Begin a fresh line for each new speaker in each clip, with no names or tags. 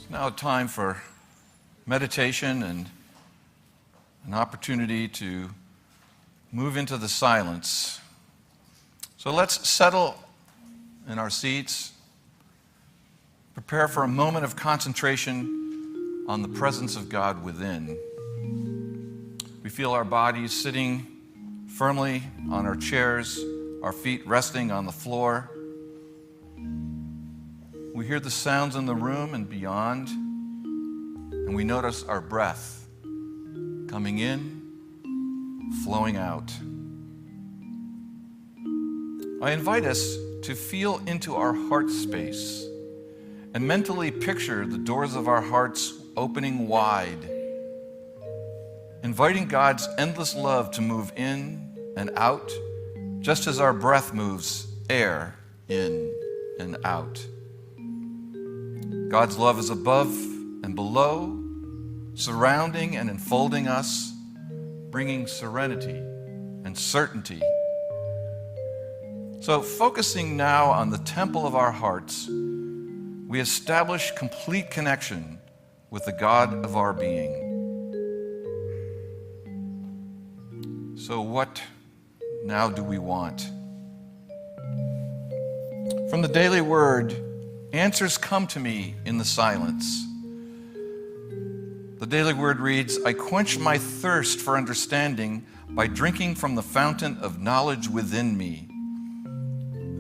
Now time for meditation and an opportunity to move into the silence. So let's settle in our seats, prepare for a moment of concentration on the presence of God within. We feel our bodies sitting firmly on our chairs, our feet resting on the floor. We hear the sounds in the room and beyond, and we notice our breath coming in, flowing out. I invite us to feel into our heart space and mentally picture the doors of our hearts opening wide, inviting God's endless love to move in and out, just as our breath moves air in and out. God's love is above and below, surrounding and enfolding us, bringing serenity and certainty. So, focusing now on the temple of our hearts, we establish complete connection with the God of our being. So, what now do we want? From the daily word, answers come to me in the silence. The daily word reads, I quench my thirst for understanding by drinking from the fountain of knowledge within me.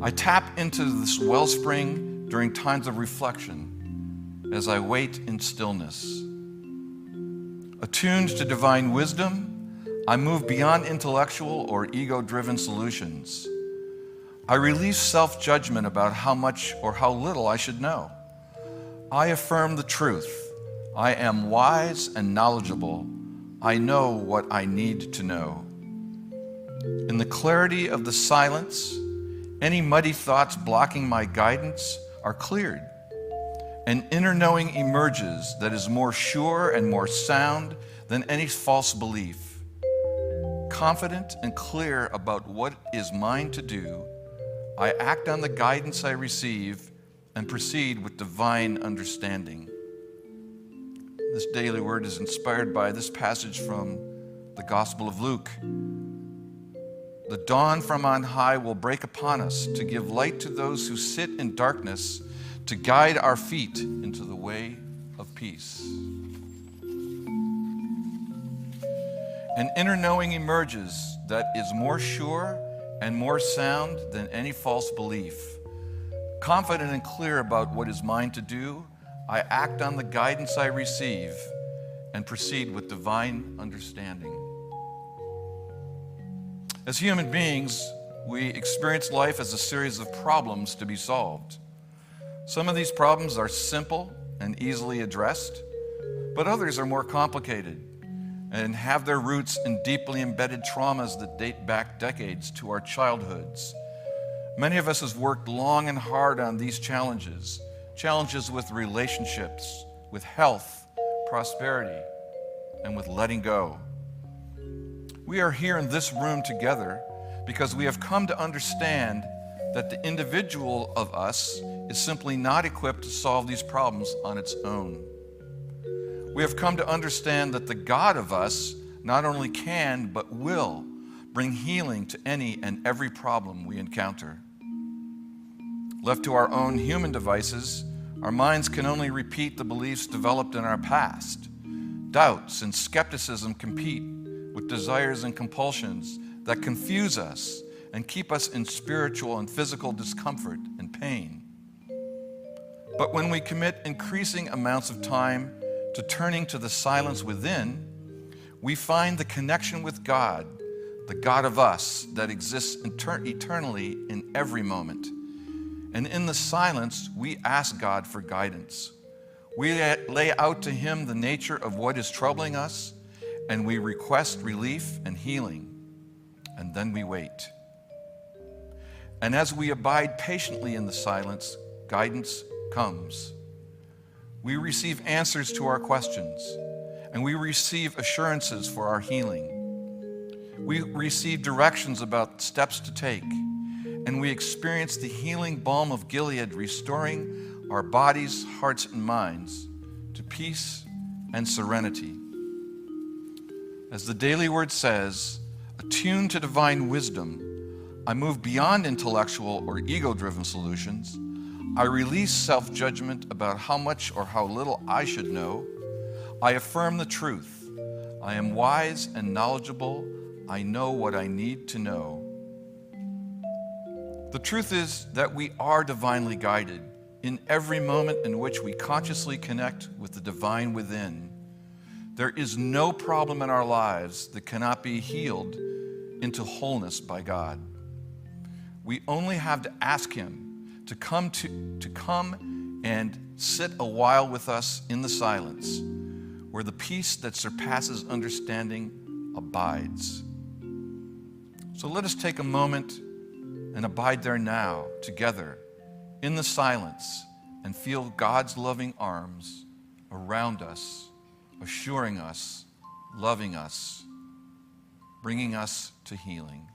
I tap into this wellspring during times of reflection as I wait in stillness. Attuned to divine wisdom, I move beyond intellectual or ego-driven solutions. I release self-judgment about how much or how little I should know. I affirm the truth. I am wise and knowledgeable. I know what I need to know. In the clarity of the silence, any muddy thoughts blocking my guidance are cleared. An inner knowing emerges that is more sure and more sound than any false belief. Confident and clear about what is mine to do, I act on the guidance I receive and proceed with divine understanding. This daily word is inspired by this passage from the Gospel of Luke. The dawn from on high will break upon us to give light to those who sit in darkness, to guide our feet into the way of peace. An inner knowing emerges that is more sure and more sound than any false belief. Confident and clear about what is mine to do, I act on the guidance I receive and proceed with divine understanding. As human beings, we experience life as a series of problems to be solved. Some of these problems are simple and easily addressed, but others are more complicated and have their roots in deeply embedded traumas that date back decades to our childhoods. Many of us have worked long and hard on these challenges with relationships, with health, prosperity, and with letting go. We are here in this room together because we have come to understand that the individual of us is simply not equipped to solve these problems on its own. We have come to understand that the God of us not only can, but will bring healing to any and every problem we encounter. Left to our own human devices, our minds can only repeat the beliefs developed in our past. Doubts and skepticism compete with desires and compulsions that confuse us and keep us in spiritual and physical discomfort and pain. But when we commit increasing amounts of time to turning to the silence within, we find the connection with God, the God of us that exists eternally in every moment. And in the silence, we ask God for guidance. We lay out to Him the nature of what is troubling us, and we request relief and healing, and then we wait. And as we abide patiently in the silence, guidance comes. We receive answers to our questions, and we receive assurances for our healing. We receive directions about steps to take, and we experience the healing balm of Gilead restoring our bodies, hearts, and minds peace and serenity. As the daily word says, attuned to divine wisdom, I move beyond intellectual or ego-driven solutions. I release self-judgment about how much or how little I should know. I affirm the truth. I am wise and knowledgeable. I know what I need to know. The truth is that we are divinely guided in every moment in which we consciously connect with the divine within. There is no problem in our lives that cannot be healed into wholeness by God. We only have to ask Him to come and sit a while with us in the silence, where the peace that surpasses understanding abides. So let us take a moment and abide there now, together, in the silence, and feel God's loving arms around us, assuring us, loving us, bringing us to healing.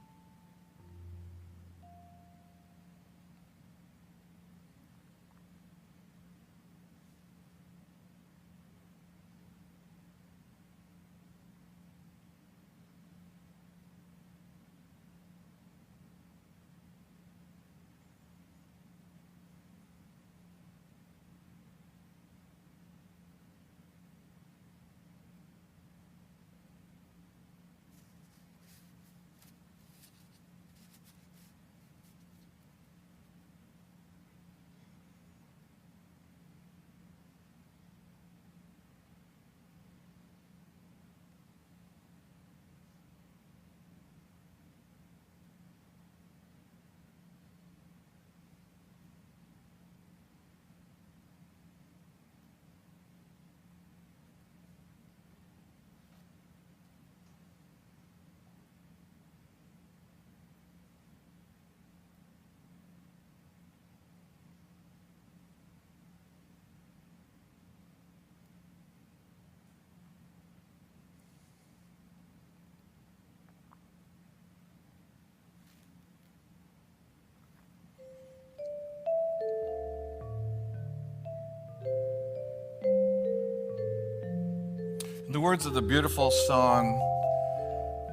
The words of the beautiful song,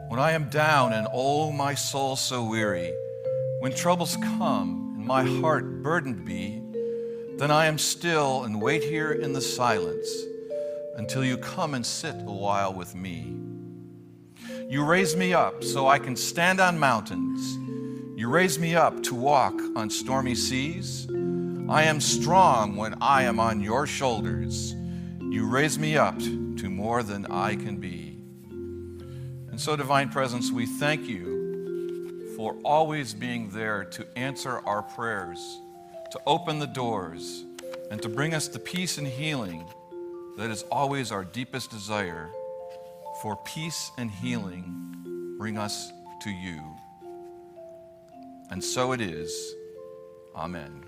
when I am down and oh, my soul so weary, when troubles come and my heart burdened be, then I am still and wait here in the silence until you come and sit a while with me. You raise me up so I can stand on mountains. You raise me up to walk on stormy seas. I am strong when I am on your shoulders. You raise me up to more than I can be. And so, Divine Presence, we thank you for always being there to answer our prayers, to open the doors, and to bring us the peace and healing that is always our deepest desire. For peace and healing bring us to you. And so it is. Amen.